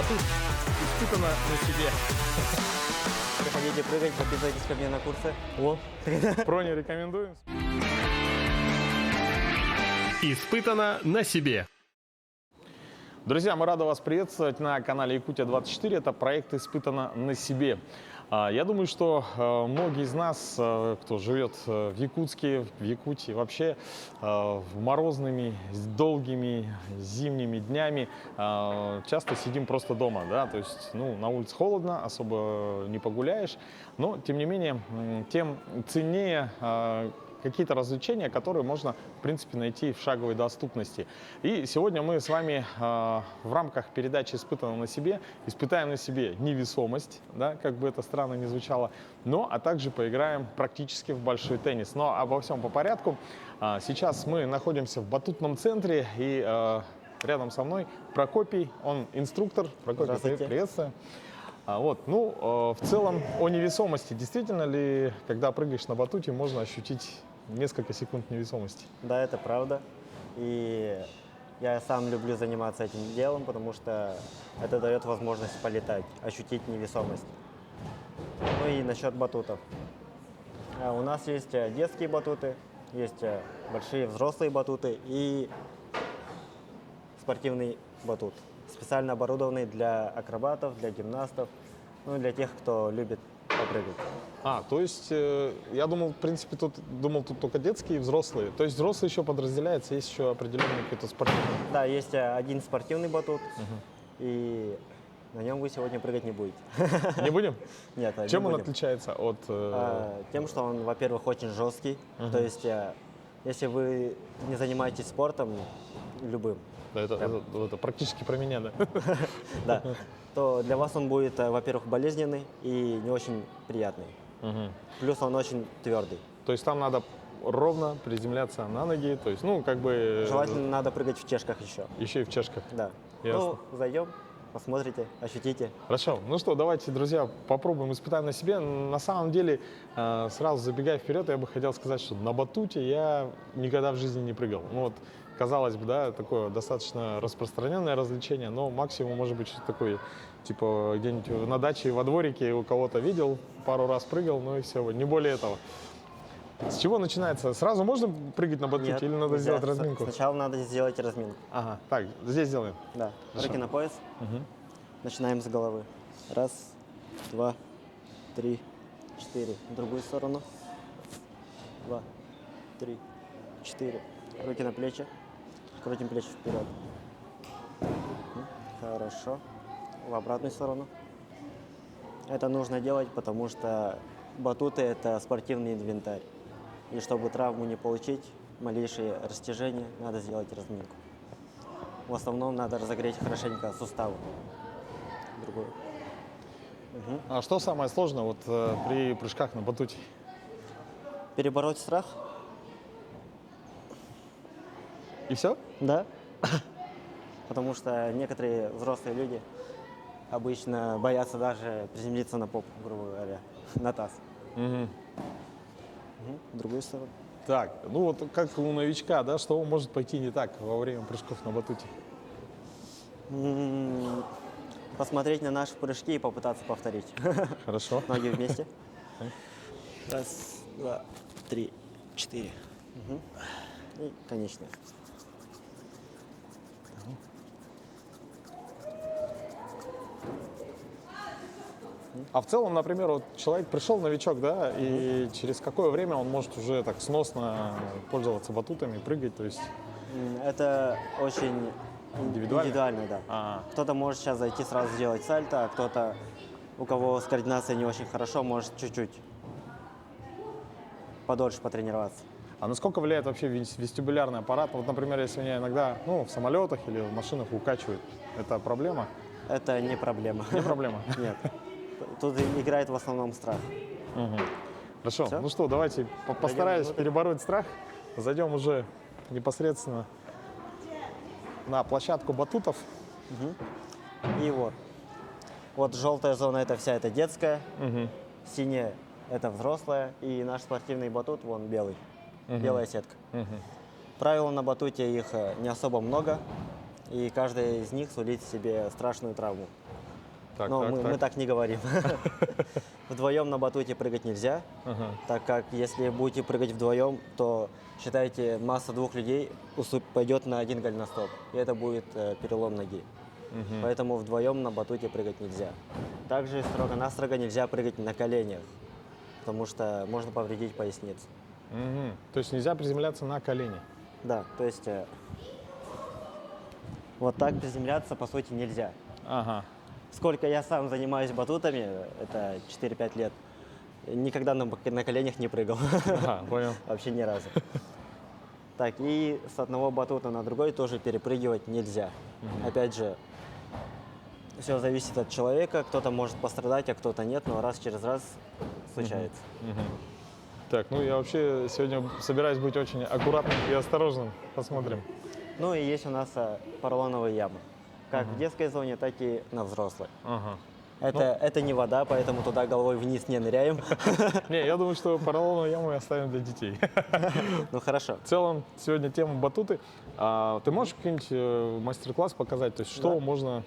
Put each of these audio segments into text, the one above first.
Батут испытано на себе. Приходите прыгать, подписывайтесь ко мне на курсы. О, про не рекомендуем. Испытано на себе. Друзья, мы рады вас приветствовать на канале Якутия-24. Это проект «Испытано на себе». Я думаю, что многие из нас, кто живет в Якутске, в Якутии, вообще морозными, долгими зимними днями часто сидим просто дома, да, то есть, на улице холодно, особо не погуляешь, но, тем не менее, тем ценнее какие-то развлечения, которые можно, в принципе, найти в шаговой доступности. И сегодня мы с вами в рамках передачи «Испытано на себе» испытаем на себе невесомость, да, как бы это странно ни звучало, а также поиграем практически в большой теннис. Но обо всем по порядку. Сейчас мы находимся в батутном центре, и рядом со мной Прокопий, он инструктор. Прокопий, приветствую. В целом о невесомости. Действительно ли, когда прыгаешь на батуте, можно ощутить несколько секунд невесомости? Да, это правда. И я сам люблю заниматься этим делом, потому что это дает возможность полетать, ощутить невесомость. Ну и насчет батутов. У нас есть детские батуты, есть большие взрослые батуты и спортивный батут, специально оборудованный для акробатов, для гимнастов, для тех, кто любит попрыгать. То есть я думал, в принципе, тут только детские и взрослые. То есть взрослые еще подразделяются, есть еще определенный какой-то спортивный. Да, есть один спортивный батут, и на нем вы сегодня прыгать не будете. Не будем? Нет, Чем не он будем. отличается от... Тем, что он, во-первых, очень жесткий. То есть, если вы не занимаетесь спортом любым, это практически про меня, да? да, то для вас он будет, во-первых, болезненный и не очень приятный. Плюс он очень твердый. То есть там надо ровно приземляться на ноги, то есть, Желательно надо прыгать в чешках еще. Еще и в чешках. Да. Ясно. Зайдем, посмотрите, ощутите. Хорошо. Давайте, друзья, попробуем, испытаем на себе. На самом деле, сразу забегая вперед, я бы хотел сказать, что на батуте я никогда в жизни не прыгал. Казалось бы, да, такое достаточно распространенное развлечение, но максимум может быть что-то такое, типа где-нибудь на даче, во дворике у кого-то видел, пару раз прыгал, и все, не более этого. С чего начинается? Сразу можно прыгать на батуте? Нет, или надо нельзя. сделать разминку? Сначала надо сделать разминку. Ага, так, здесь сделаем. Да, Хорошо. руки на пояс. Начинаем с головы. Раз, два, три, четыре. В другую сторону. Два, три, четыре. Руки на плечи. Крутим плечи вперед. Хорошо. В обратную сторону. Это нужно делать, потому что батуты – это спортивный инвентарь. И чтобы травму не получить, малейшие растяжения, надо сделать разминку. В основном надо разогреть хорошенько суставы. Другую. А что самое сложное при прыжках на батуте? Перебороть страх. И все? Да. Потому что некоторые взрослые люди обычно боятся даже приземлиться на попу, грубо говоря, на таз. В другую сторону. Так, как у новичка, да, что может пойти не так во время прыжков на батуте? Посмотреть на наши прыжки и попытаться повторить. Хорошо. Ноги вместе. Раз, два, три, четыре. И конечная. А в целом, например, человек пришел, новичок, да, и через какое время он может уже так сносно пользоваться батутами, прыгать, то есть... Это очень индивидуально, да. А. Кто-то может сейчас зайти сразу сделать сальто, а кто-то, у кого с координацией не очень хорошо, может чуть-чуть подольше потренироваться. А насколько влияет вообще вестибулярный аппарат? Например, если меня иногда, в самолетах или в машинах укачивают, это проблема? Это не проблема. Не проблема? Нет. Тут играет в основном страх. Хорошо. Всё? Давайте постараюсь перебороть страх. Зайдем уже непосредственно на площадку батутов. И вот желтая зона – это вся эта детская, синяя – это взрослая, и наш спортивный батут, вон белый, белая сетка. Правила на батуте, их не особо много, и каждая из них сулит себе страшную травму. Так, Но так, мы, так. мы так не говорим. Вдвоем на батуте прыгать нельзя, Ага. так как если будете прыгать вдвоем, то, считайте, масса двух людей пойдет на один голеностоп, и это будет перелом ноги. Поэтому вдвоем на батуте прыгать нельзя. Также строго-настрого нельзя прыгать на коленях, потому что можно повредить поясницу. Мгм. То есть нельзя приземляться на колени. Да, то есть вот так приземляться по сути нельзя. Ага. Сколько я сам занимаюсь батутами, это 4-5 лет, никогда на коленях не прыгал. Ага, понял. Вообще ни разу. Так, и с одного батута на другой тоже перепрыгивать нельзя. Опять же, все зависит от человека, кто-то может пострадать, а кто-то нет, но раз через раз случается. Так, ну я вообще сегодня собираюсь быть очень аккуратным и осторожным. Посмотрим. Ну и есть у нас поролоновые ямы. Как в детской зоне, так и на взрослой. Ага. Это не вода, поэтому туда головой вниз не ныряем. Не, я думаю, что поролоновую яму мы оставим для детей. Ну хорошо. В целом, сегодня тема батуты. А ты можешь какой-нибудь мастер-класс показать? То есть, что Да. можно...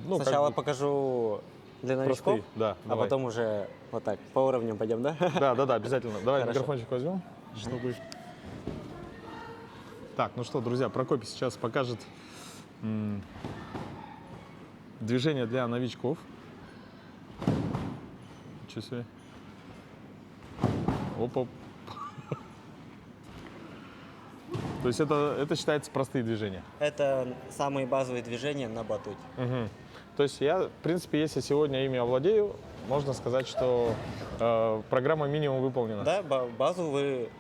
ну, как Сначала бы покажу для новичков, простые. Да, а давай. потом уже вот так, по уровням пойдем, да? Да, обязательно. Давай Хорошо. микрофончик возьмем, чтобы... Так, ну что, друзья, Прокопий сейчас покажет движение для новичков. Ничего себе. Оп-оп. То есть это считается простые движения. Это самые базовые движения на батуте. Мгм. То есть я, в принципе, если сегодня ими овладею, можно сказать, что программа минимум выполнена. Да, базу вы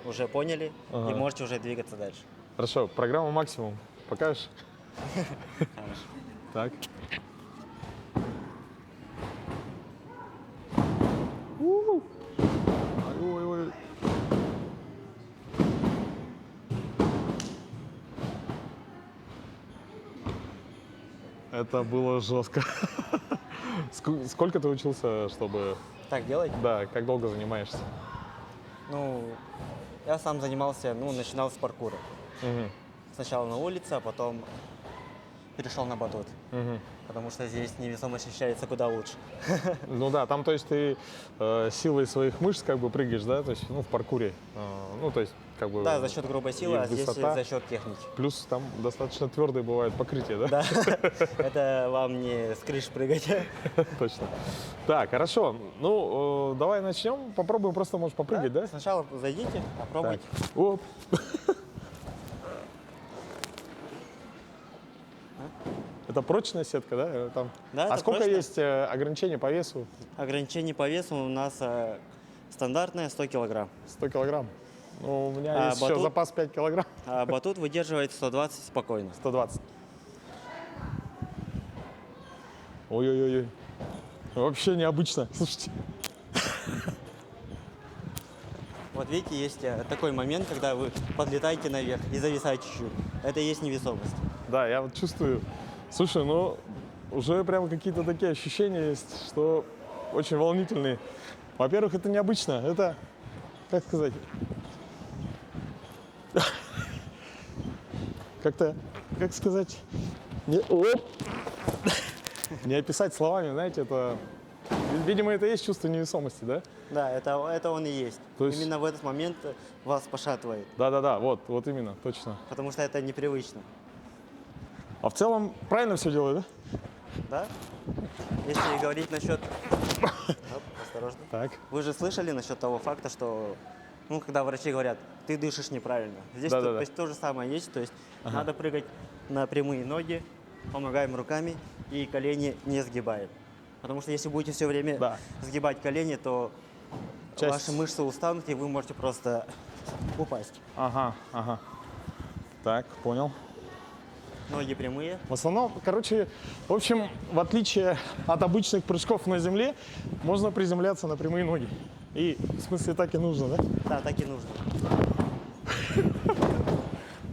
уже поняли Ага. и можете уже двигаться дальше. Хорошо, программа максимум. Покажешь? Хорошо. Так. У-у. Ой-ой-ой. Это было жестко. Сколько ты учился, чтобы... Так делать? Да, как долго занимаешься? Ну, я сам занимался, начинал с паркура. Мгм. Сначала на улице, а потом перешел на батут. Мгм. Потому что здесь невесомость ощущается куда лучше. Ну да, там, то есть, ты силой своих мышц как бы прыгаешь, да, то есть, в паркуре. Ну, то есть, как бы... Да, за счет грубой силы, и а здесь высота. за счет техники. Плюс там достаточно твердые бывают покрытия, да? Да, это вам не с крыш прыгать. Точно. Так, хорошо. Ну, давай начнем. Попробуем просто, может, попрыгать, да? Сначала зайдите, попробуйте. Так. Оп. Это прочная сетка, да? Там. Да, А это сколько прочная. есть ограничений по весу? Ограничение по весу у нас стандартное 100 килограмм. 100 килограмм. Ну, у меня А есть еще батут? запас 5 килограмм. А батут выдерживает 120 спокойно. 120. Ой-ой-ой. Вообще необычно. Слушайте. Вот видите, есть такой момент, когда вы подлетаете наверх и зависаете чуть-чуть. Это и есть невесомость. Да, я вот чувствую. Слушай, ну, уже прям какие-то такие ощущения есть, что очень волнительные. Во-первых, это необычно. Это, как сказать, как-то, как сказать, не описать словами, знаете, это, видимо, это и есть чувство невесомости, да? Да, это он и есть. То есть- Именно в этот момент вас пошатывает, Да-да-да, вот именно, точно. потому что это непривычно. А в целом правильно все делаю, да? Да? Если говорить насчет... Оп, осторожно. Так. Вы же слышали насчет того факта, что, когда врачи говорят, ты дышишь неправильно. Здесь Да-да-да. то есть то же самое есть, то есть надо прыгать на прямые ноги, помогаем руками и колени не сгибаем. Потому что если будете все время Да. сгибать колени, то Часть- ваши мышцы устанут, и вы можете просто упасть. Ага. Так, понял. Ноги прямые. В основном, короче, в общем, в отличие от обычных прыжков на земле, можно приземляться на прямые ноги. И, в смысле, так и нужно, да? Да, так и нужно.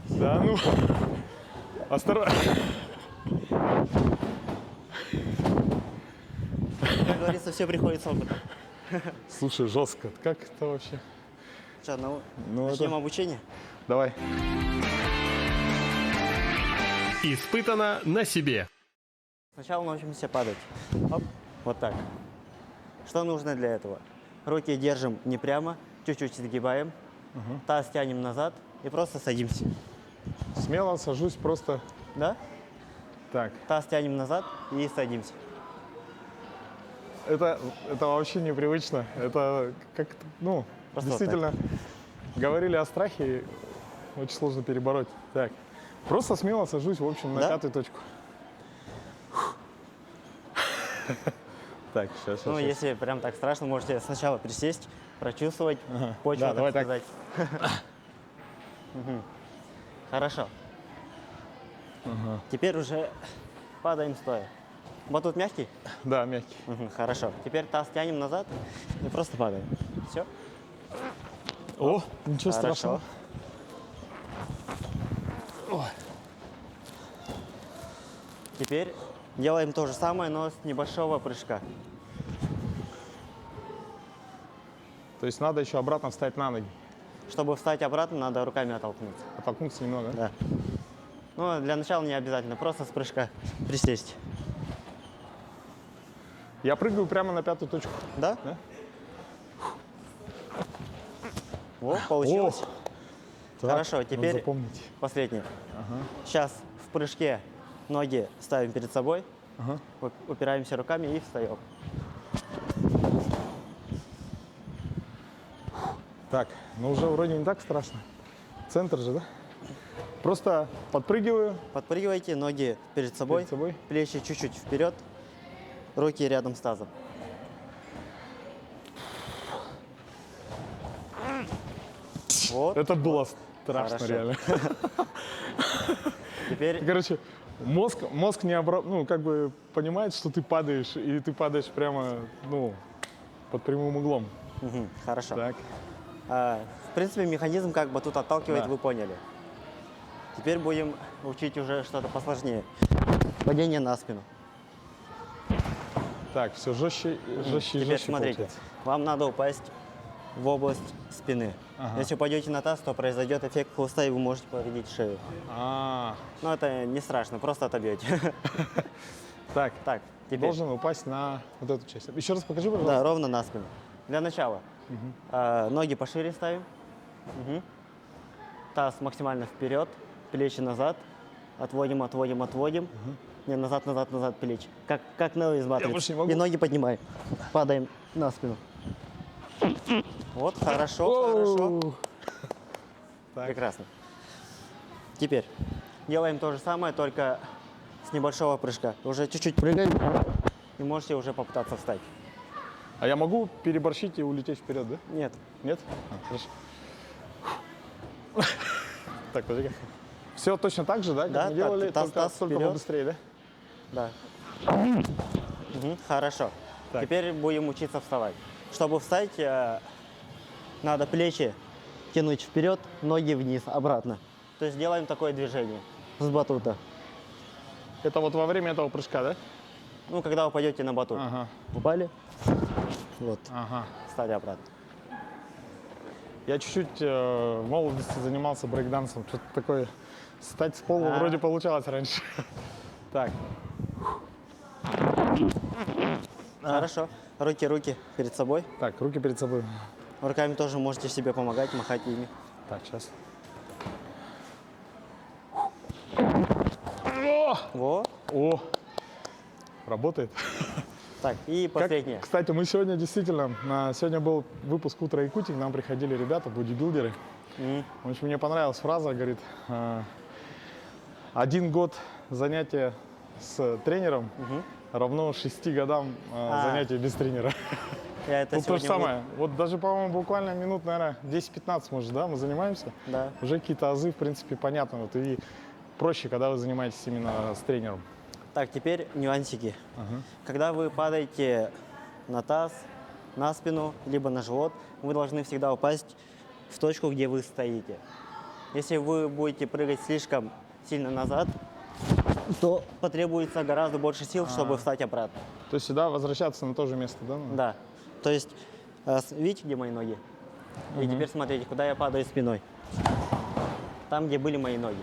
Да, ну, осторожно. Как говорится, все приходит с опытом. Слушай, жестко. Как это вообще? Что, Ну, начнем это- обучение? Давай. Испытано на себе. Сначала научимся падать. Оп, вот так. Что нужно для этого? Руки держим не прямо, чуть-чуть сгибаем, таз тянем назад и просто садимся. Смело сажусь просто Да? так. Таз тянем назад и садимся. Это вообще непривычно. Это как, ну, Просто действительно, говорили о страхе, очень сложно перебороть. Так, просто смело сажусь, в общем, на Да? пятую точку. Так, сейчас. Ну, если прям так страшно, можете сначала присесть, прочувствовать почву, Да, так давай так. сказать. Мгм. Хорошо. Теперь уже падаем стоя. Батут мягкий? Да, мягкий. Хорошо. Теперь таз тянем назад и просто падаем. Все? О, ничего Хорошо. страшного. Теперь делаем то же самое, но с небольшого прыжка. То есть надо еще обратно встать на ноги. Чтобы встать обратно, надо руками оттолкнуться. Оттолкнуться немного. Да. Ну, для начала не обязательно, просто с прыжка присесть. Я прыгаю прямо на пятую точку. Да? Да? О, получилось. Так, Хорошо, надо теперь запомнить. последнее. Сейчас в прыжке ноги ставим перед собой, упираемся руками и встаем. Так, ну уже вроде не так страшно. Центр же, да? Просто подпрыгиваю Подпрыгивайте, ноги перед собой, перед собой. плечи чуть-чуть вперед, руки рядом с тазом. Вот. Это было страшно, Хорошо. реально. Теперь Короче, мозг не ну, как бы понимает, что ты падаешь, и ты падаешь прямо, ну, под прямым углом. хорошо. Так. В принципе, механизм как бы тут отталкивает, Да. вы поняли. Теперь будем учить уже что-то посложнее. Падение на спину. Так, все жестче, жестче и Теперь жестче смотрите, получается. вам надо упасть в область спины. Ага. Если упадете на таз, то произойдет эффект хвоста, и вы можете повредить шею. А, Но это не страшно, просто отобьете. так, Так, теперь. должен упасть на вот эту часть. Еще раз покажи, Да, пожалуйста. ровно на спину. Для начала ноги пошире ставим. Таз максимально вперед, плечи назад. Отводим, отводим, отводим. Не, назад, назад, назад плечи. Как Нео из больше матрицы. не могу. И ноги поднимаем. Падаем на спину. Вот, хорошо, хорошо. Оу. Так. Прекрасно. Теперь делаем то же самое, только с небольшого прыжка. Уже чуть-чуть прыгаем, и можете уже попытаться встать. А я могу переборщить и улететь вперед, да? Нет. Нет? Хорошо. Так, подожди. Все точно так же, да? Как Да, мы так, делали, таз только вперед. побыстрее, да? Да. Хорошо. Так. Теперь будем учиться вставать. Чтобы встать, надо плечи тянуть вперед, ноги вниз, обратно. То есть делаем такое движение с батута. Это вот во время этого прыжка, да? Ну, когда упадете на батут. Ага, Упали. Вот. ага. Встали обратно. Я чуть-чуть в молодости занимался брейкдансом. Что-то такое, встать с пола А. вроде получалось раньше. Так, Хорошо. Руки перед собой. так, руки перед собой. Руками тоже можете себе помогать, махать ими. Так, сейчас. Вот. О, работает. Так, и последнее. Кстати, мы сегодня действительно, сегодня был выпуск «Утро Якутии», к нам приходили ребята, бодибилдеры. В общем, мне понравилась фраза, говорит, 1 год занятия с тренером равно 6 годам занятий без тренера. Я это Тут то же сегодня самое. Вот даже, по-моему, буквально минут, наверное, 10-15, может, да, мы занимаемся. Да. Уже какие-то азы, в принципе, понятны. Вот, и проще, когда вы занимаетесь именно с тренером. Так, теперь нюансики. Когда вы падаете на таз, на спину, либо на живот, вы должны всегда упасть в точку, где вы стоите. Если вы будете прыгать слишком сильно назад, то потребуется гораздо больше сил, чтобы встать обратно. То есть всегда возвращаться на то же место, да? Да. То есть, видите, где мои ноги? И теперь смотрите, куда я падаю спиной. Там, где были мои ноги.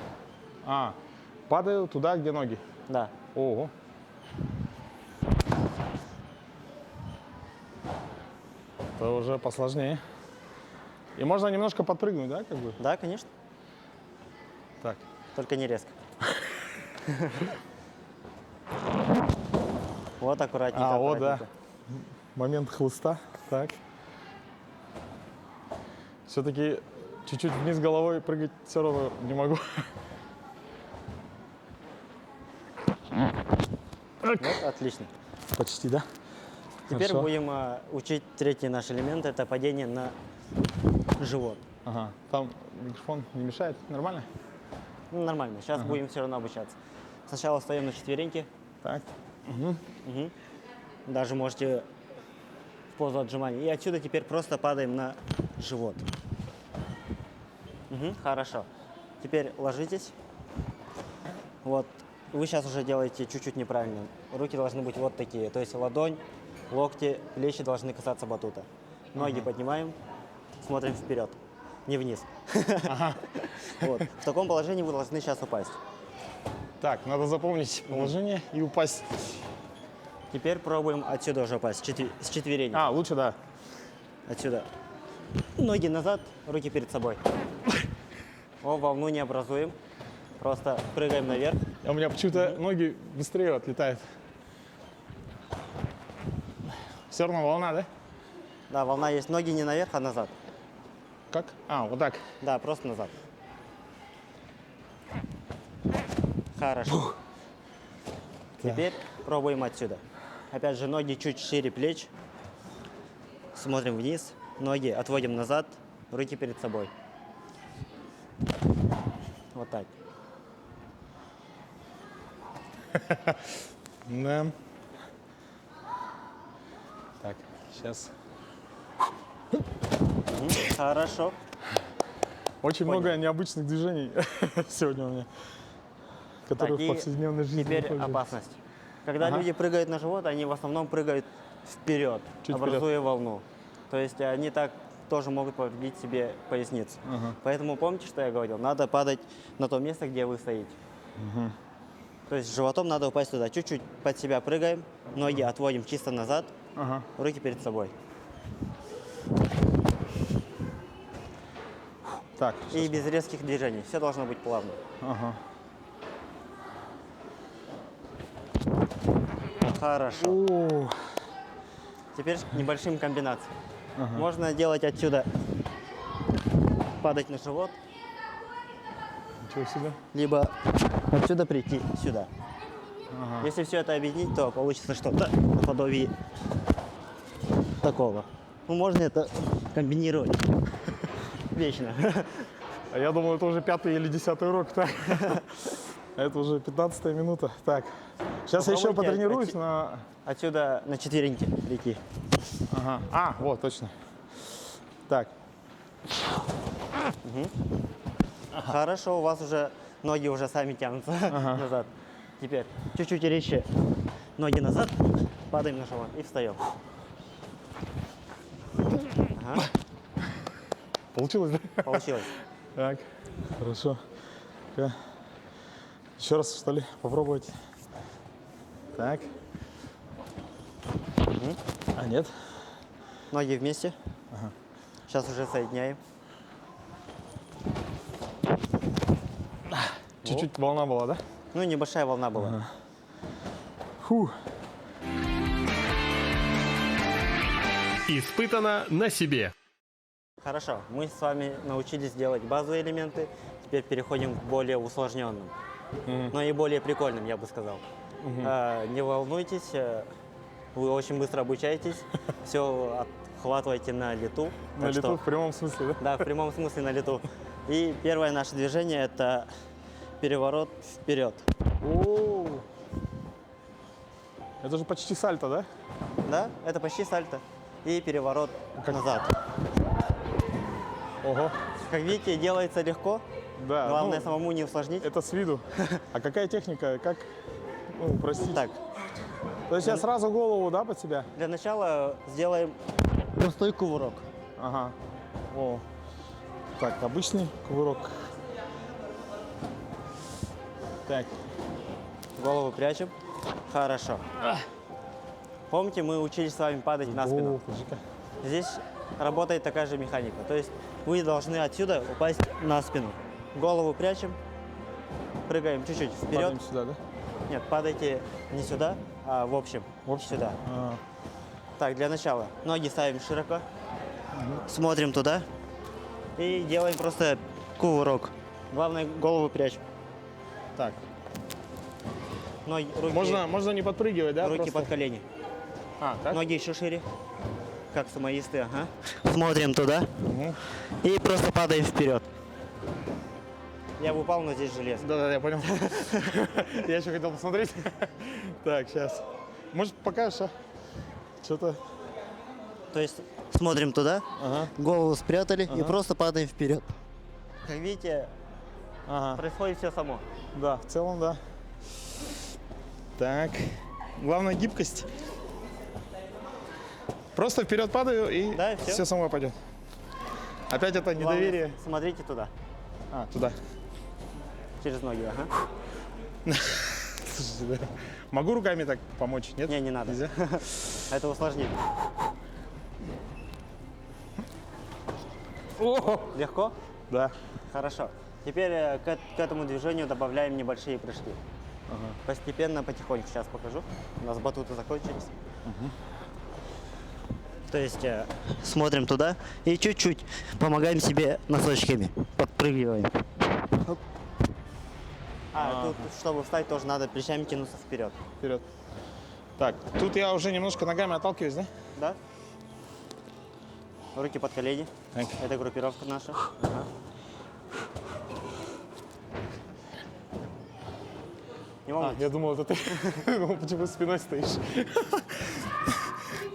Падаю туда, где ноги. Да. Ого. Это уже посложнее. И можно немножко подпрыгнуть, да, как бы? Да, конечно. Так. Только не резко. Вот аккуратненько. Вот, да. аккуратненько. Момент хлыста. Так. Все-таки чуть-чуть вниз головой прыгать все равно не могу. Вот, отлично. Почти, да? Теперь Хорошо. будем учить третий наш элемент. Это падение на живот. Ага. Там микрофон не мешает? Нормально? Ну, нормально. Сейчас будем все равно обучаться. Сначала встаем на четвереньки. Так. Мгм. Даже можете в позу отжиманий. И отсюда теперь просто падаем на живот. Хорошо. Теперь ложитесь. Вот. Вы сейчас уже делаете чуть-чуть неправильно. Руки должны быть вот такие. То есть ладонь, локти, плечи должны касаться батута. Ноги поднимаем, смотрим вперед, не вниз. Вот. В таком положении вы должны сейчас упасть. Так, надо запомнить положение и упасть. Теперь пробуем отсюда уже упасть, с четверенек. Лучше, да. Отсюда. Ноги назад, руки перед собой. Волну не образуем. Просто прыгаем наверх. А у меня почему-то ноги быстрее отлетают. Все равно волна, да? Да, волна есть. Ноги не наверх, а назад. Как? Вот так. Да, просто назад. Хорошо. Теперь пробуем отсюда. Опять же, ноги чуть шире плеч. Смотрим вниз. Ноги отводим назад. Руки перед собой. Вот так. Да. Так, сейчас. Хорошо. Очень много необычных движений сегодня у меня, которые Так, в повседневной жизни. не теперь пользуются. опасность. Когда люди прыгают на живот, они в основном прыгают вперед, Чуть образуя волну. То есть они так тоже могут повредить себе поясницу. Поэтому помните, что я говорил? Надо падать на то место, где вы стоите. То есть животом надо упасть туда. Чуть-чуть под себя прыгаем, ноги отводим чисто назад, руки перед собой. Так, И без резких движений. Все должно быть плавно. Хорошо. О, Теперь к небольшим комбинациям. Можно делать отсюда, падать на живот, ничего себе. либо отсюда прийти сюда. Если все это объединить, то получится что-то наподобие такого. Ну, можно это комбинировать вечно. А я думал, это уже 5-й или 10-й урок. Так. Это уже 15-я минута. Так, сейчас я еще Попробуйте потренируюсь на... Отсюда на четвереньки прийти. Вот, точно. Так, Хорошо, у вас уже ноги уже сами тянутся назад. Теперь чуть-чуть резче ноги назад, падаем на живот и встаем. получилось, да? Получилось. Так, хорошо. Еще раз, что ли, попробовать. Так. Нет. Ноги вместе. Сейчас уже соединяем. Чуть-чуть волна была, да? Ну, небольшая волна была. Фу. Испытано на себе. Хорошо, мы с вами научились делать базовые элементы. Теперь переходим к более усложненным. Но и более прикольным, я бы сказал. Не волнуйтесь, вы очень быстро обучаетесь. Все отхватываете на лету. На Так лету что- в прямом смысле, да? Да, в прямом смысле на лету. И первое наше движение – это переворот вперед. О, это же почти сальто, да? Да, это почти сальто. И переворот назад. Ого. Как видите, делается легко. Да. Главное ну, самому не усложнить. это с виду. А какая техника? Как, простите? Так, То есть я сразу голову, да, под себя? для начала сделаем простой кувырок. Ага. О. Так, обычный кувырок. Так. Голову прячем. Хорошо. Помните, мы учились с вами падать на спину. О, подожди-ка. Здесь работает такая же механика. То есть вы должны отсюда упасть на спину. Голову прячем, прыгаем чуть-чуть вперед. Падаем сюда, да? Нет, падайте не сюда, а в общем. Сюда. А, Так, для начала ноги ставим широко, смотрим туда и делаем просто кувырок. Главное, голову прячем. так. Ноги, руки, Можно не подпрыгивать, да? руки просто? под колени. А, так? Ноги еще шире, как самоисты. Ага. Смотрим туда Мгм. и просто падаем вперед. Я бы упал, но здесь железо. Да, я понял. Я еще хотел посмотреть. Так, сейчас. Может, покажешь, а? Что-то. То есть смотрим туда, Ага. голову спрятали и просто падаем вперед. Как видите, Ага. происходит все само. Да, в целом, да. Так. Главное гибкость. Просто вперед падаю и Да, и всё. все само пойдет. Опять это недоверие. Главное, смотрите туда, А, туда. через ноги. Ага. Слушайте, да. Могу руками так помочь? Нет? Не, не надо. Нельзя? Это усложнит. О! Легко? Да. Хорошо. Теперь к этому движению добавляем небольшие прыжки. Постепенно, потихоньку. Сейчас покажу. У нас батуты закончились. То есть смотрим туда и чуть-чуть помогаем себе носочками. Подпрыгиваем. Оп. Тут, чтобы встать, тоже надо плечами тянуться вперед. Вперед. Так, тут я уже немножко ногами отталкиваюсь, да? Да? Руки под колени. Так. Это группировка наша. Ага. Не А, волнуйтесь. я думал, это ты. Думал, почему спиной стоишь.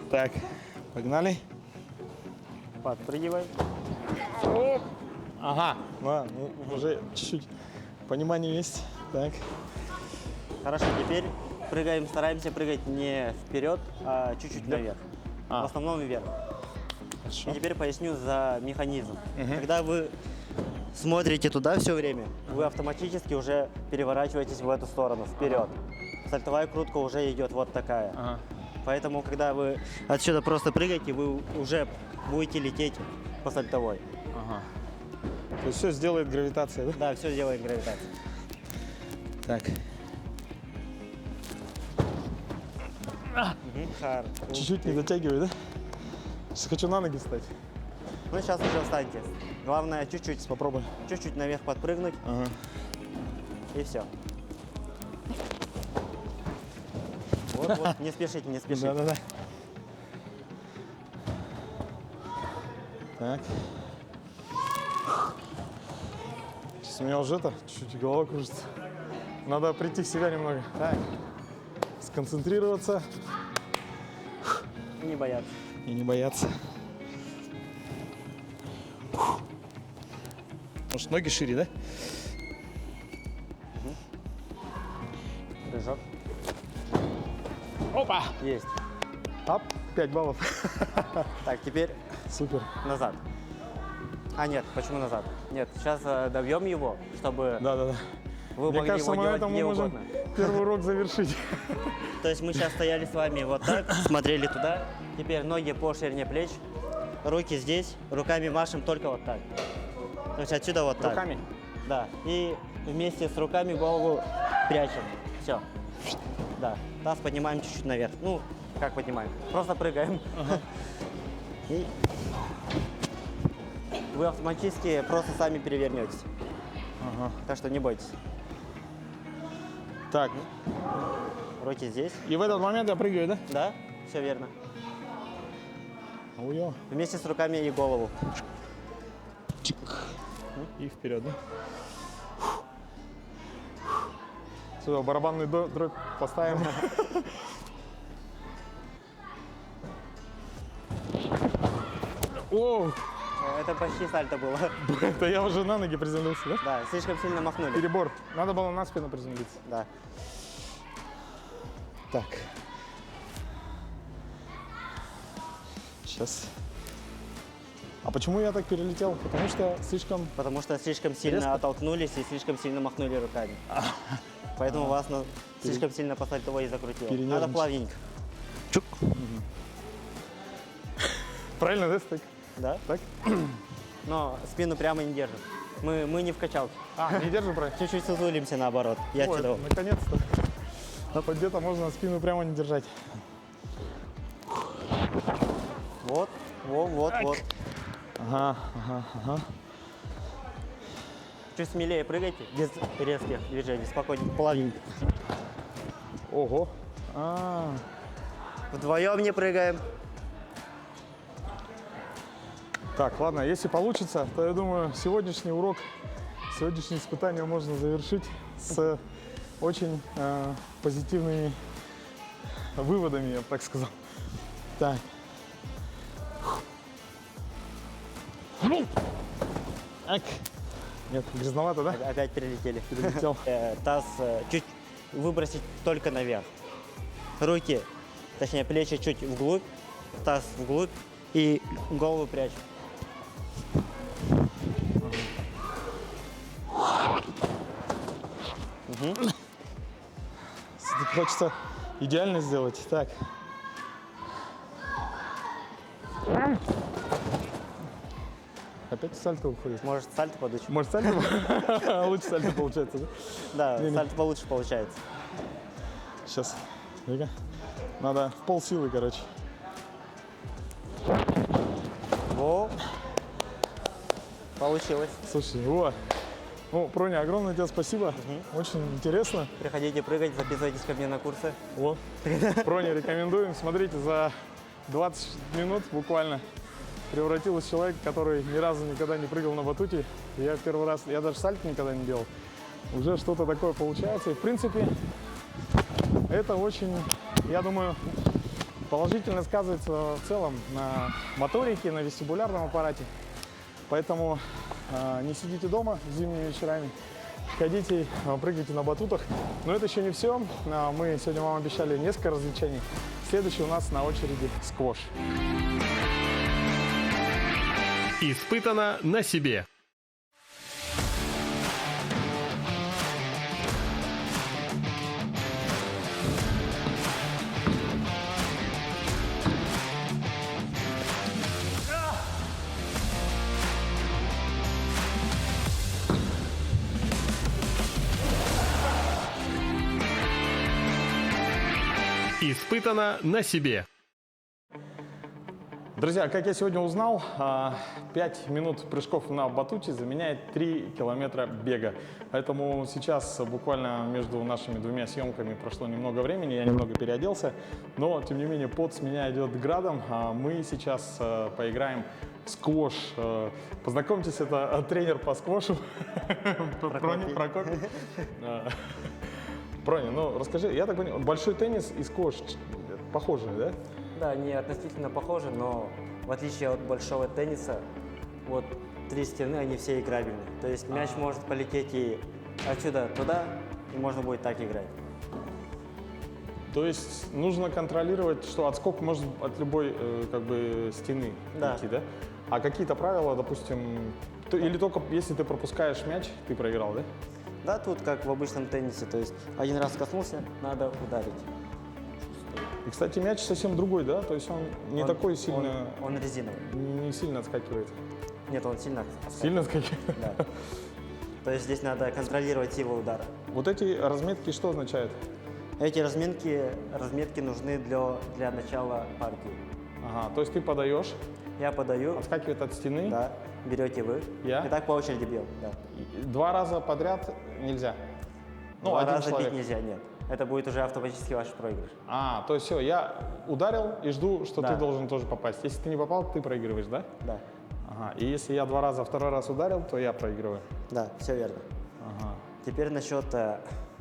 Так, погнали. Подпрыгиваем. Оп. Ага, ну, уже чуть-чуть понимание есть. Так. Хорошо, теперь прыгаем, стараемся прыгать не вперед, а чуть-чуть наверх. А. В основном вверх. Хорошо. И теперь поясню за механизм. Когда вы смотрите туда все время, вы автоматически уже переворачиваетесь в эту сторону, вперед. Сальтовая крутка уже идет вот такая. Ага. Поэтому, когда вы отсюда просто прыгаете, вы уже будете лететь по сальтовой. Ага. То есть все сделает гравитация, да? Да, все делает гравитация. Так. Хорошо. Чуть-чуть не дотягиваю, да? Сейчас хочу на ноги встать. Ну, сейчас уже встаньте. Главное, чуть-чуть Попробуй. чуть-чуть наверх подпрыгнуть, Ага. и все. Вот, не спешите, не спешите. Да-да-да. Так. Сейчас у меня уже чуть-чуть голова кружится. Надо прийти в себя немного. Так. Сконцентрироваться И не бояться. и не бояться. Может, ноги шире, да? Прыжок. Опа! Есть. Ап, 5 баллов. Так, теперь Супер. назад. А, нет, почему назад? Нет, сейчас добьем его, чтобы Да-да-да. вы Мне могли кажется, его мы на делать этом где мы можем угодно. первый урок завершить. То есть мы сейчас стояли с вами вот так, смотрели туда. Теперь ноги по ширине плеч, руки здесь, руками машем только вот так. То есть отсюда вот так. Руками? Да. И вместе с руками голову прячем. Все. Да. Таз поднимаем чуть-чуть наверх. Ну, как поднимаем? Просто прыгаем. И вы автоматически просто сами перевернетесь. Ага. Так что не бойтесь. Так, Руки здесь. и в этот момент я прыгаю, да? Да, все верно. Уё. Вместе с руками и голову. Чик. И вперед, да? Сюда барабанный дробь поставим. О, Это почти сальто было. это я уже на ноги приземлился, да? Да, слишком сильно махнули. Перебор. Надо было на спину приземлиться. Да. Так. Сейчас. А почему я так перелетел? Потому что слишком... Потому что слишком сильно Резко? оттолкнулись и слишком сильно махнули руками. Поэтому вас слишком сильно по сальтовой и закрутило. Надо Перенервничал. плавненько. Чук. Правильно, да, стык? Да? Так? Но спину прямо не держим. Мы не в качалке. Не держи правильно. Чуть-чуть сутулимся наоборот. Я Ой, отсюда. наконец-то. А то где-то можно спину прямо не держать. Вот, вот. Ага. Чуть смелее прыгайте, без резких движений, спокойненько, плавненько. Ого. Вдвоем не прыгаем. Так, ладно, если получится, то я думаю, сегодняшний урок, сегодняшнее испытание можно завершить с очень позитивными выводами, я бы так сказал. Так. Ак. Нет, грязновато, да? Опять перелетели. Перелетел. Таз чуть выбросить только наверх. Руки, точнее плечи чуть вглубь, таз вглубь и голову прячь. Хочется идеально сделать. Так. Опять сальто уходит. Может сальто подучим? Может сальто? Лучше сальто получается, да? Да, Не-не. сальто получше получается. Сейчас. Ну-ка. Надо в полсилы, короче. Во. Получилось. Слушай, вот. Ну, Проня, огромное тебе спасибо. Очень интересно. Приходите прыгать, записывайтесь ко мне на курсы. Вот. Проня рекомендуем. Смотрите, за 20 минут буквально превратился в человека, который ни разу никогда не прыгал на батуте. Я первый раз, я даже сальто никогда не делал. Уже что-то такое получается. И, в принципе, это очень, я думаю, положительно сказывается в целом на моторике, на вестибулярном аппарате. Поэтому не сидите дома зимними вечерами, ходите, прыгайте на батутах. Но это еще не все. Мы сегодня вам обещали несколько развлечений. Следующий у нас на очереди сквош. Испытано на себе. Испытано на себе. Друзья, как я сегодня узнал, 5 минут прыжков на батуте заменяет 3 километра бега. Поэтому сейчас буквально между нашими двумя съемками прошло немного времени, я немного переоделся, но тем не менее пот с меня идет градом. Мы сейчас поиграем в сквош. Познакомьтесь, это тренер по сквошу Прокопий. Проня, ну расскажи, я так понимаю, большой теннис и сквош похожие, да? Да, они относительно похожи, но в отличие от большого тенниса, вот 3 стены, они все играбельны. То есть мяч может полететь и отсюда туда, и можно будет так играть. То есть нужно контролировать, что отскок может от любой как бы стены Да. идти, да? А какие-то правила, допустим, или только если ты пропускаешь мяч, ты проиграл, да? Да, тут как в обычном теннисе, то есть один раз коснулся, надо ударить. И, кстати, мяч совсем другой, да? То есть он не такой сильно, Он резиновый. не сильно отскакивает. Нет, он сильно отскакивает. Сильно отскакивает? Да. То есть здесь надо контролировать силу удара. Вот эти разметки что означают? Эти разметки нужны для начала партии. Ага, то есть ты подаешь, Я подаю, отскакивает от стены, да, берете вы. Я? И так по очереди бьем. Да. и 2 раза подряд нельзя. Ну, Два один раза человек. бить нельзя, нет. Это будет уже автоматически ваш проигрыш. То есть все, я ударил и жду, что Да. ты должен тоже попасть. Если ты не попал, ты проигрываешь, да? Да, Ага. И если я 2 раза, второй раз ударил, то я проигрываю. да, все верно. Ага. Теперь насчет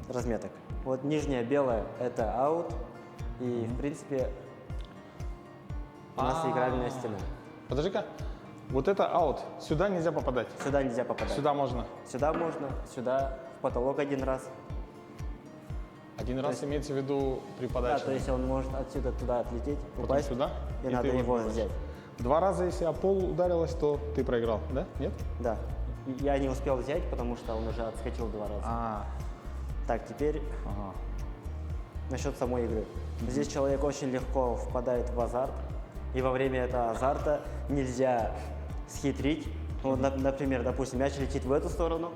разметок. Вот нижняя белая – это аут, и в принципе у нас игральная стена. Подожди-ка. Вот это аут. Сюда нельзя попадать. Сюда нельзя попадать. Сюда можно. Сюда можно, сюда в потолок один раз. Один раз имеется в виду при Да, подаче. то есть он может отсюда туда отлететь, упасть, сюда, и и надо ты его возьмешь. взять. 2 раза, если о пол ударилось, то ты проиграл, да? Нет? Да. И я не успел взять, потому что он уже отскочил 2 раза. Так, теперь Ага. насчет самой игры. Здесь человек очень легко впадает в азарт И во время этого азарта нельзя схитрить. Вот, например, допустим, мяч летит в эту сторону,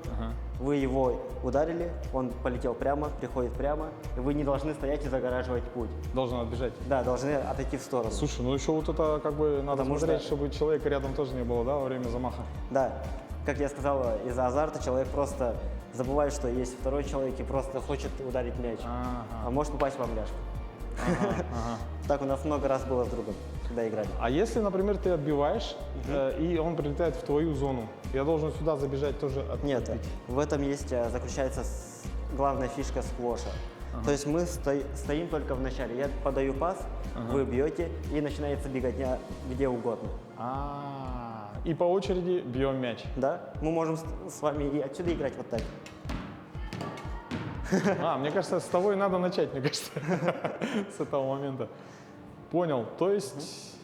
вы его ударили, он полетел прямо, приходит прямо, и вы не должны стоять и загораживать путь. Должен отбежать. Да, должны отойти в сторону. Слушай, ну еще вот это как бы надо Потому смотреть, что- чтобы человека рядом тоже не было, да, во время замаха. Да, как я сказал, из-за азарта человек просто забывает, что есть второй человек и просто хочет ударить мяч. А может попасть во мляшку. Так у нас много раз было с другом, когда играли. А если, например, ты отбиваешь, и он прилетает в твою зону, я должен сюда забежать тоже Нет, в этом есть, заключается главная фишка сквоша. То есть мы стоим только в начале. Я подаю пас, вы бьете, и начинается беготня где угодно. И по очереди бьем мяч. Да? Мы можем с вами и отсюда играть вот так. Мне кажется, с того и надо начать, мне кажется, с этого момента. Понял. То есть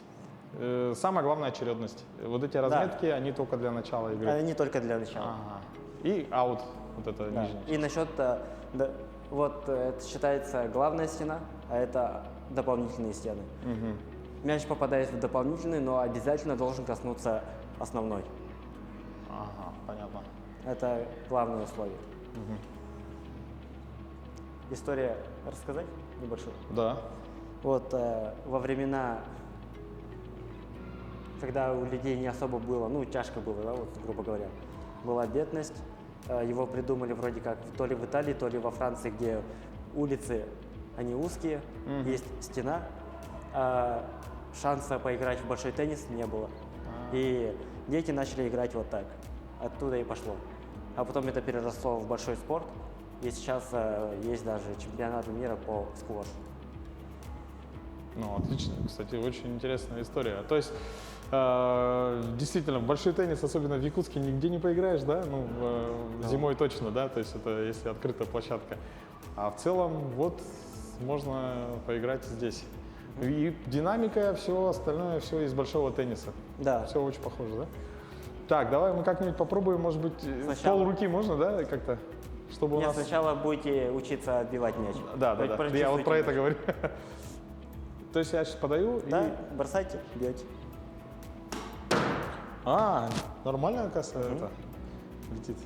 самая главная очередность. Вот эти разметки, они только для начала игры. Не только для начала. И аут, вот это Да. нижний. И насчет, вот это считается главная стена, а это дополнительные стены. Мяч попадает в дополнительный, но обязательно должен коснуться основной. Понятно. Это главное условие. История рассказать небольшую? Да. Вот во времена, когда у людей не особо было, ну тяжко было, да, вот, грубо говоря, была бедность, его придумали вроде как то ли в Италии, то ли во Франции, где улицы, они узкие, есть стена, а шанса поиграть в большой теннис не было. И дети начали играть вот так, оттуда и пошло. А потом это переросло в большой спорт, и сейчас есть даже чемпионаты мира по сквошу. Ну, отлично. Кстати, очень интересная история. То есть, действительно, в большой теннис, особенно в Якутске, нигде не поиграешь, да? Ну, зимой точно, да? То есть это если открытая площадка. А в целом, вот, можно поиграть здесь. И динамика, все остальное, все из большого тенниса. Да. Все очень похоже, да? Так, давай мы как-нибудь попробуем, может быть, Сначала. полруки можно, да, как-то? Чтобы у Нет, нас... сначала будете учиться отбивать мяч. Да. Вы Я прочувствуете вот про это мяч. говорю. То есть я сейчас подаю Да, и... бросайте, бьете. Нормально, оказывается, это летит.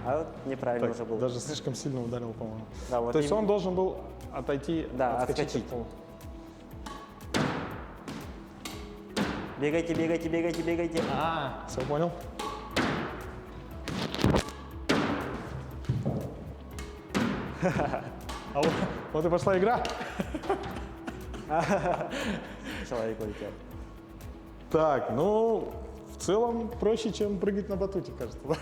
А вот неправильно Так, уже было. даже слишком сильно ударил, по-моему. Да, вот То есть им- он должен был отойти, Да, отскочить. отскочить. от пола. Бегайте, бегайте, бегайте, бегайте. Все понял. Вот и пошла игра. Человек улетел. Так, ну, в целом проще, чем прыгать на батуте, кажется. Да?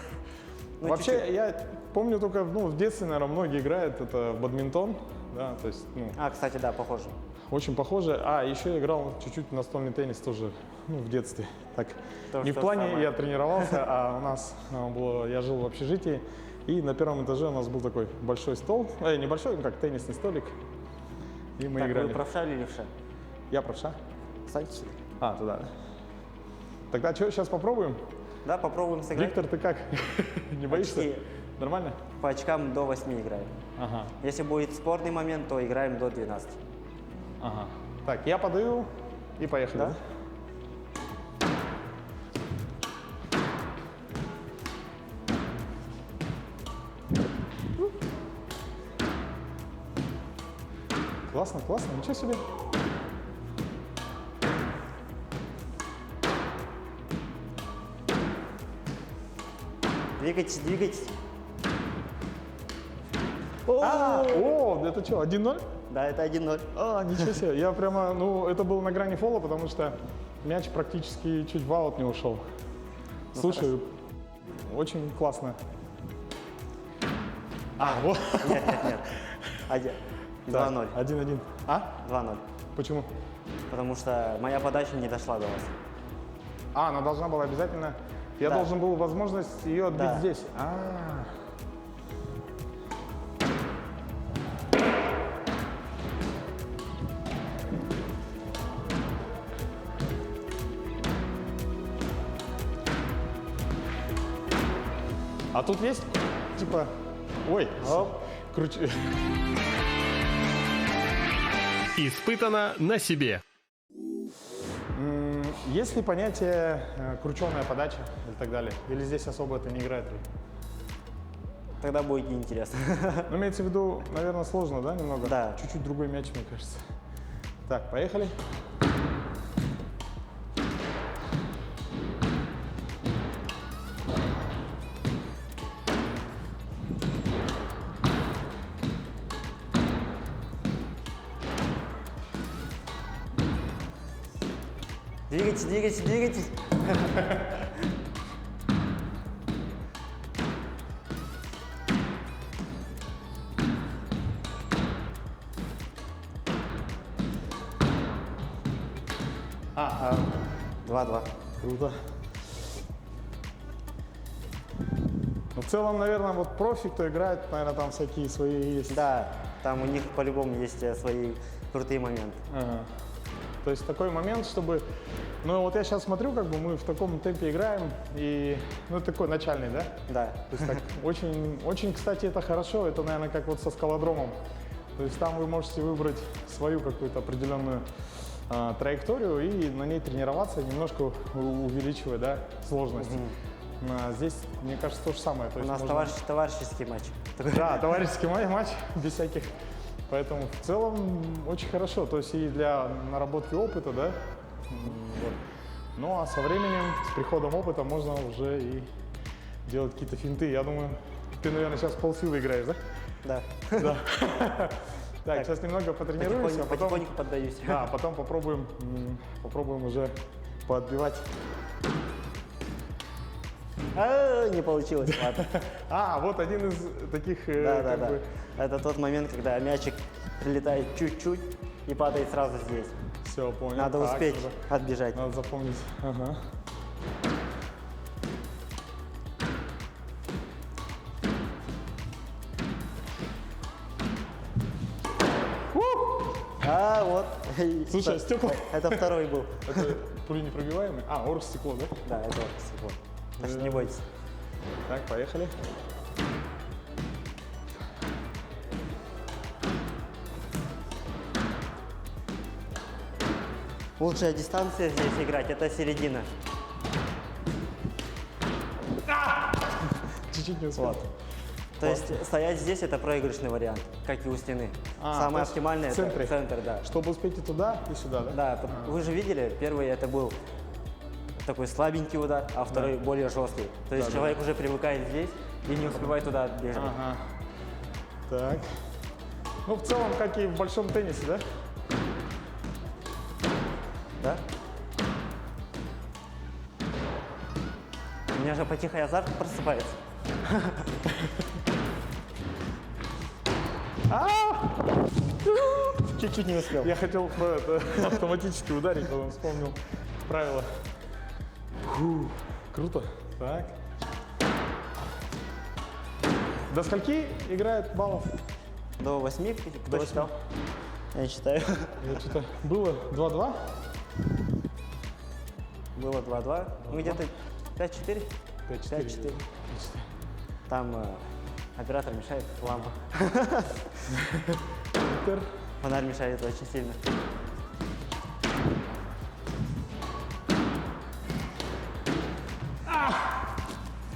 Ну, Вообще, чуть-чуть. я помню только, в детстве, наверное, многие играют, это в бадминтон, да, то есть, Кстати, да, похоже. очень похоже. Еще я играл чуть-чуть в настольный теннис тоже, в детстве. Так, То, не в что плане самое. я тренировался, а у нас я жил в общежитии, и на первом этаже у нас был такой большой стол, небольшой, как теннисный столик, и мы Так, играли. вы правша или левша? Я правша? Встаньте сюда. Туда. Тогда что, сейчас попробуем? Да, попробуем сыграть. Виктор, ты как? Не боишься? Почти. Нормально? По очкам до 8 играем. Ага. Если будет спорный момент, то играем до 12. Так, я подаю и поехали. Да? Классно, классно, ничего себе. Двигайтесь, двигайтесь. Это что, 1-0? Да, это 1-0. Ничего себе. Я прямо, это было на грани фола, потому что мяч практически чуть в аут не ушел. Слушай, очень классно. Вот. Нет, нет, нет. 2-0. 1-1. 2-0. Почему? Потому что моя подача не дошла до вас. Она должна была обязательно... Я Да. должен был возможность ее отбить Да. здесь. А тут есть, типа, ой, круче. Испытано на себе. Есть ли понятие крученая подача и так далее? Или здесь особо это не играет роль? Тогда будет неинтересно. Ну, имеется в виду, наверное, сложно, да, немного? Да. Чуть-чуть другой мяч, мне кажется. Так, поехали. Двигайтесь, двигайтесь, двигайтесь. А, 2-2. круто. Ну, в целом, наверное, вот профи, кто играет, наверное, там всякие свои есть. Да, там у них по-любому есть свои крутые моменты. Ага. То есть такой момент, чтобы... Ну, вот я сейчас смотрю, как бы мы в таком темпе играем, и... Ну, такой начальный, да? Да. То есть так очень, очень, кстати, это хорошо. Это, наверное, как вот со скалодромом. То есть там вы можете выбрать свою какую-то определенную траекторию и на ней тренироваться, немножко увеличивая, да, сложность. Здесь, мне кажется, то же самое. То У есть нас можно- товарищеский матч. Да, товарищеский матч, без всяких. Поэтому в целом очень хорошо. То есть и для наработки опыта, да. Вот. Ну а со временем, с приходом опыта можно уже и делать какие-то финты. Я думаю, ты, наверное, сейчас полсилы играешь, да? Да. Да. Так, сейчас немного потренируемся, а потом... Потихоньку поддаюсь. Да, потом попробуем уже поотбивать. Не получилось, ладно. Вот один из таких... Да. как бы, Это тот момент, когда мячик прилетает чуть-чуть и падает сразу здесь. Все, понял. Надо Так, успеть надо- отбежать. Надо запомнить. Ага. Вот. Слушай, стекла. Это второй был. Это пуленепробиваемый? Оргстекло, да? Да, это стекло. Так что не бойтесь. Так, поехали. Лучшая дистанция здесь играть — это середина. Чуть-чуть не успел. То есть стоять здесь — это проигрышный вариант, как и у стены. то Самое есть оптимальное — в центре. это центр, да. Чтобы успеть и туда, и сюда, да? Да, вы же видели, первый это был такой слабенький удар, а второй более жесткий. То есть человек уже привыкает здесь и не успевает туда бежать. Ага. Так. Ну, в целом, как и в большом теннисе, да? Да? У меня же потихо азарт просыпается. Чуть-чуть не успел. Я хотел автоматически ударить, потом вспомнил правила. Круто. Так. До скольки играет баллов? До 8, До кто 8. считал? Я считаю. Я что-то было 2-2. Было 2-2. Ну где-то 5-4. 5-4. 5-4. Там оператор мешает, лампа. Интер. Фонарь мешает очень сильно.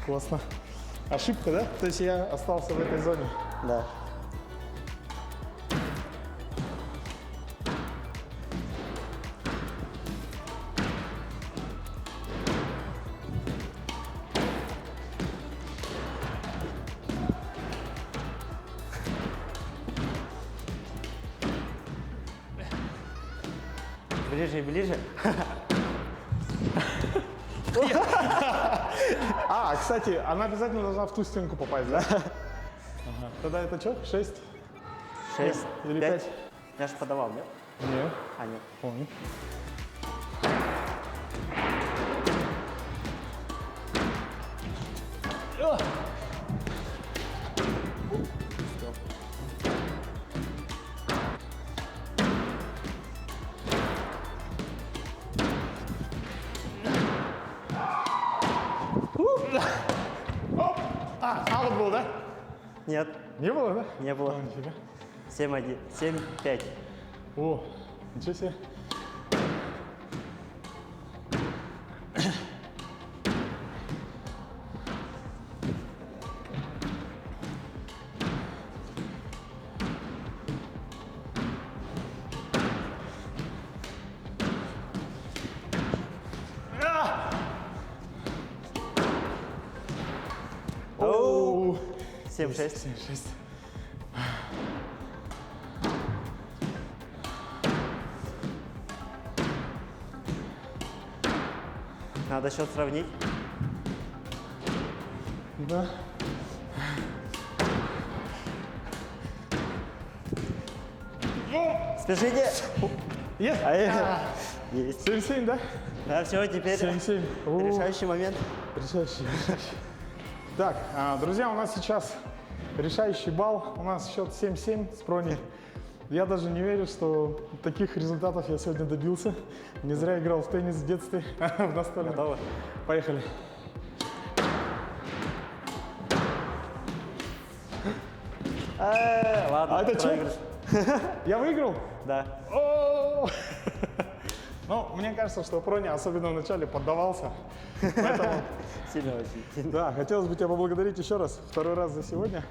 Классно. Ошибка, да? То есть я остался в этой зоне. Да. Ближе и ближе. Кстати, она обязательно должна в ту стенку попасть, да? Ага. Тогда это что? 6? 6. Или 5. 5? Я же подавал, нет? Нет. А, нет. Помню. Аут был, да? Нет, Не было, да? не было. О, нифига. 7-1. 7-5. О, ничего себе. Оу. 7-6. 7-6. Надо счет сравнить. Да. Спешите. Есть? Есть. 7-7, да? Да, все, теперь 7-7. О. решающий момент. Решающий. Так, друзья, у нас сейчас решающий балл. У нас счет 7-7 с Проней. Я даже не верю, что таких результатов я сегодня добился. Не зря играл в теннис в детстве, в настольном. Готово? Поехали. Ладно, А это чё? проигрыш. Я выиграл? Да. О! Ну, мне кажется, что Проня, особенно в начале, поддавался. Поэтому, Сильно очень. да, хотелось бы тебя поблагодарить еще раз, второй раз за сегодня.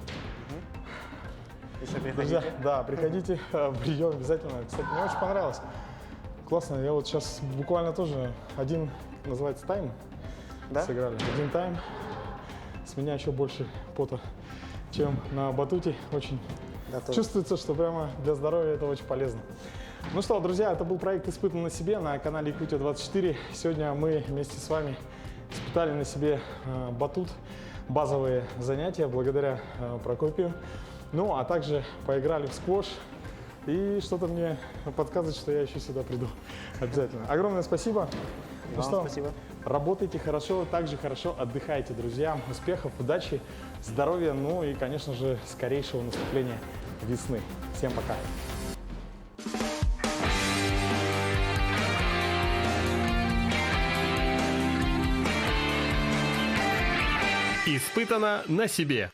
Еще Друзья, приходите. да, приходите, прием обязательно. Кстати, мне очень понравилось. Классно, я вот сейчас буквально тоже один, называется, тайм Да? сыграли. Один тайм. С меня еще больше пота, чем на батуте. Очень Готов. чувствуется, что прямо для здоровья это очень полезно. Ну что, друзья, это был проект «Испытан на себе» на канале Якутия 24. Сегодня мы вместе с вами испытали на себе батут, базовые занятия благодаря Прокопию. Ну, а также поиграли в сквош. И что-то мне подсказывает, что я еще сюда приду. Обязательно. Огромное спасибо. Ну Вам что, спасибо. работайте хорошо, также хорошо отдыхайте, друзья. Успехов, удачи, здоровья, ну и, конечно же, скорейшего наступления весны. Всем пока. Испытано на себе.